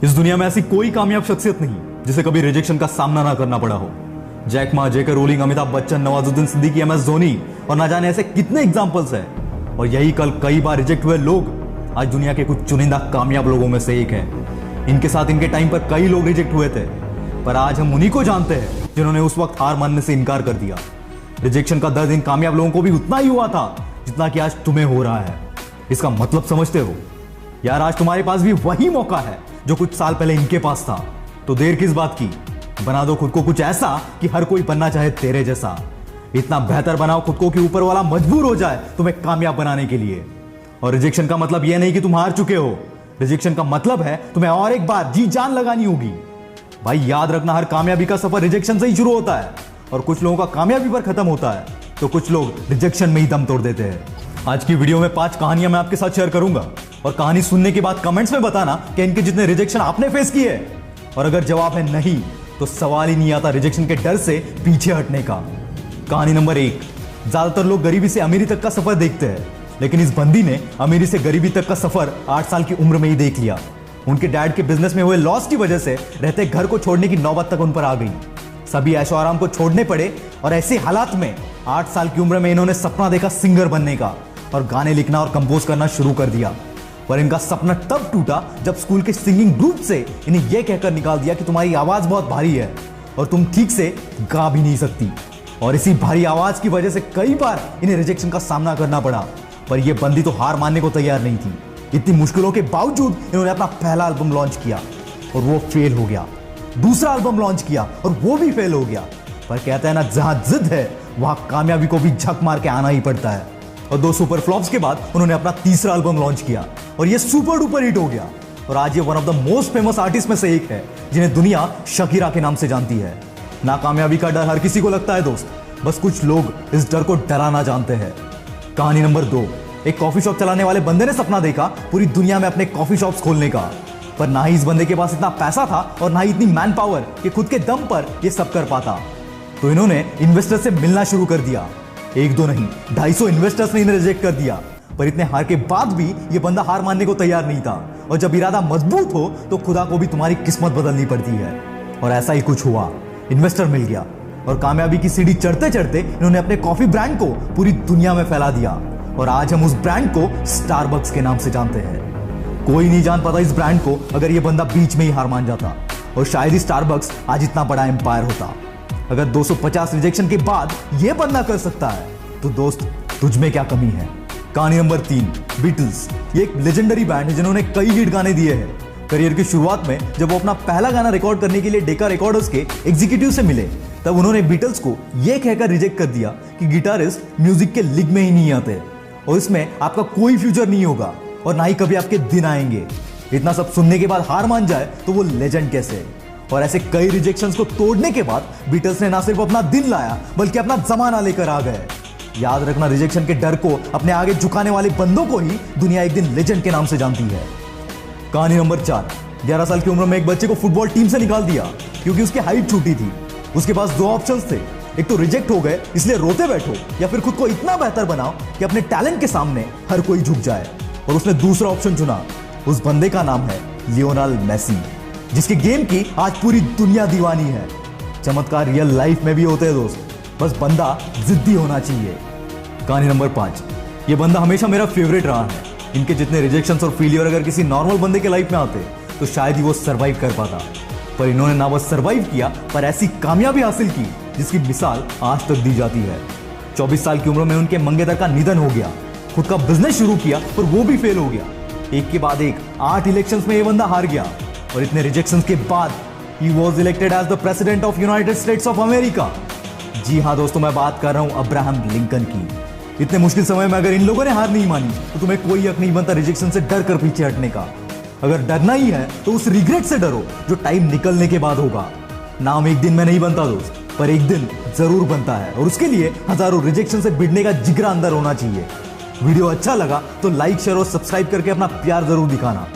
इस दुनिया में ऐसी कोई कामयाब शख्सियत नहीं जिसे कभी रिजेक्शन का सामना ना करना पड़ा हो। जैक मा, जेके रोलिंग, अमिताभ बच्चन, नवाजुद्दीन सिद्दीकी, एमएस धोनी और ना जाने ऐसे कितने एग्जांपल्स हैं। और यही कल कई बार रिजेक्ट हुए लोग आज दुनिया के कुछ चुनिंदा कामयाब लोगों में से एक हैं। इनके साथ इनके टाइम पर कई लोग रिजेक्ट हुए थे, पर आज हम उन्हीं को जानते हैं जिन्होंने उस वक्त हार मानने से इनकार कर दिया। रिजेक्शन का दर्द इन कामयाब लोगों को भी उतना ही हुआ था जितना कि आज तुम्हें हो रहा है। इसका मतलब समझते हो यार? आज तुम्हारे पास भी वही मौका है जो कुछ साल पहले इनके पास था। तो देर किस बात की, बना दो खुद को कुछ ऐसा कि हर कोई बनना चाहे तेरे जैसा। इतना बेहतर बनाओ खुद को कि ऊपर वाला मजबूर हो जाए तुम्हें कामयाब बनाने के लिए। और रिजेक्शन का मतलब यह नहीं कि तुम हार चुके हो। रिजेक्शन का मतलब है तुम्हें और एक बार जी जान लगानी होगी। भाई याद रखना, हर कामयाबी का सफर रिजेक्शन से ही शुरू होता है और कुछ लोगों का कामयाबी पर खत्म होता है, तो कुछ लोग रिजेक्शन में ही दम तोड़ देते हैं। आज की वीडियो में 5 कहानियां मैं आपके साथ शेयर करूंगा और कहानी सुनने के बाद कमेंट्स में बताना कि इनके जितने रिजेक्शन आपने फेस किए। और अगर जवाब है नहीं तो सवाल ही नहीं आता रिजेक्शन के डर से पीछे हटने का। कहानी नंबर 1। ज्यादातर लोग गरीबी से अमीरी तक का सफर देखते हैं, लेकिन इस बंदी ने अमीरी से गरीबी तक का सफर 8 साल की उम्र में ही देख लिया। उनके डैड के बिजनेस में हुए लॉस की वजह से रहते घर को छोड़ने की नौबत तक उन पर आ गई। सभी ऐशो आराम को छोड़ने पड़े और ऐसे हालात में 8 साल की उम्र में इन्होंने सपना देखा सिंगर बनने का और गाने लिखना और कंपोज करना शुरू कर दिया। पर इनका सपना तब टूटा जब स्कूल के सिंगिंग ग्रुप से इन्हें यह कहकर निकाल दिया कि तुम्हारी आवाज बहुत भारी है और तुम ठीक से गा भी नहीं सकती। और इसी भारी आवाज की वजह से कई बार इन्हें रिजेक्शन का सामना करना पड़ा। पर यह बंदी तो हार मानने को तैयार नहीं थी। इतनी मुश्किलों के बावजूद इन्होंने अपना पहला एल्बम लॉन्च किया और वो फेल हो गया। दूसरा एल्बम लॉन्च किया और वो भी फेल हो गया। पर कहते हैं ना, जहां जिद है वहां कामयाबी को भी झक मार के आना ही पड़ता है। और 2 सुपर फ्लॉप्स के बाद उन्होंने अपना तीसरा एल्बम लॉन्च किया और ये सुपर डुपर हिट हो गया। और आज ये one of the most famous artist में से एक है जिन्हें दुनिया शकीरा के नाम से जानती है। नाकामयाबी का डर हर किसी को लगता है दोस्त, बस कुछ लोग इस डर को डराना जानते हैं। कहानी नंबर 2। एक कॉफी शॉप चलाने वाले बंदे ने सपना देखा पूरी दुनिया में अपने कॉफी शॉप्स खोलने का। पर ना ही इस बंदे के पास इतना पैसा था और ना ही इतनी मैन पावर कि खुद के दम पर यह सब कर पाता। तो इन्होंने इन्वेस्टर से मिलना शुरू कर दिया। 1-2 नहीं, 250 इन्वेस्टर्स ने इन्हें रिजेक्ट कर दिया। पर इतने हार के बाद भी यह बंदा हार मानने को तैयार नहीं था। और जब इरादा मजबूत हो तो खुदा को भी तुम्हारी किस्मत बदलनी पड़ती है। और ऐसा ही कुछ हुआ। इन्वेस्टर मिल गया और कामयाबी की सीढ़ी चढ़ते चढ़ते इन्होंने अपने कॉफी ब्रांड को पूरी दुनिया में फैला दिया। और आज हम उस ब्रांड को स्टारबक्स के नाम से जानते हैं। कोई नहीं जान पाता इस ब्रांड को अगर यह बंदा बीच में ही हार मान जाता, और शायद ही स्टारबक्स आज इतना बड़ा एम्पायर होता। अगर 250 रिजेक्शन के बाद यह बंदा कर सकता है तो दोस्त तुझ में क्या कमी है। कहानी नंबर 3। बीटल्स। ये एक लेजेंडरी बैंड है जिन्होंने कई हिट गाने दिए हैं। करियर की शुरुआत में जब वो अपना पहला गाना रिकॉर्ड करने के लिए डेका रिकॉर्डर्स के एग्जीक्यूटिव से मिले, तब उन्होंने बीटल्स को यह कहकर रिजेक्ट कर दिया कि गिटारिस्ट म्यूजिक के लीग में ही नहीं आते और इसमें आपका कोई फ्यूचर नहीं होगा और ना ही कभी आपके दिन आएंगे। इतना सब सुनने के बाद हार मान जाए तो वो लेजेंड कैसे। और ऐसे कई रिजेक्शंस को तोड़ने के बाद बीटल्स ने ना सिर्फ अपना दिन लाया बल्कि अपना जमाना लेकर आ गए। याद रखना, रिजेक्शन के डर को अपने आगे झुकाने वाले बंदों को ही दुनिया एक दिन लेजेंड के नाम से जानती है। कहानी नंबर 4। 11 साल की उम्र में एक बच्चे को फुटबॉल टीम से निकाल दिया क्योंकि उसकी हाइट छोटी थी। उसके पास 2 ऑप्शंस थे, एक तो रिजेक्ट हो गए इसलिए रोते बैठो, या फिर खुद को इतना बेहतर बनाओ कि अपने टैलेंट के सामने हर कोई झुक जाए। और उसने दूसरा ऑप्शन चुना। उस बंदे का नाम है लियोनेल मेसी, जिसके गेम की आज पूरी दुनिया दीवानी है। चमत्कार रियल लाइफ में भी होते हैं दोस्त, बस बंदा जिद्दी होना चाहिए। कहानी नंबर 5। यह बंदा हमेशा मेरा फेवरेट रहा है। इनके जितने रिजेक्शंस और फेलियर अगर किसी नॉर्मल बंदे के लाइफ में आते तो शायद ही वो सरवाइव कर पाता। पर इन्होंने ना बस सरवाइव किया पर ऐसी कामयाबी हासिल की जिसकी मिसाल आज तक दी जाती है। 24 साल की उम्र में उनके मंगेतर का निधन हो गया। खुद का बिजनेस शुरू किया पर वो भी फेल हो गया। एक के बाद एक 8 इलेक्शंस में ये बंदा हार गया और इतने रिजेक्शंस के बाद he was elected as the president of United States of America. जी हाँ दोस्तों, मैं बात कर रहा हूं अब्राहम लिंकन की। इतने मुश्किल समय में अगर इन लोगों ने हार नहीं मानी तो तुम्हें कोई हक नहीं बनता रिजेक्शन से डर कर पीछे हटने का। अगर डरना ही है तो उस रिग्रेट से डरो जो टाइम निकलने के बाद होगा। नाम एक दिन में नहीं बनता दोस्त, पर एक दिन जरूर बनता है और उसके लिए हजारों रिजेक्शन से भिड़ने का जिगरा अंदर होना चाहिए। वीडियो अच्छा लगा तो लाइक, शेयर और सब्सक्राइब करके अपना प्यार जरूर दिखाना।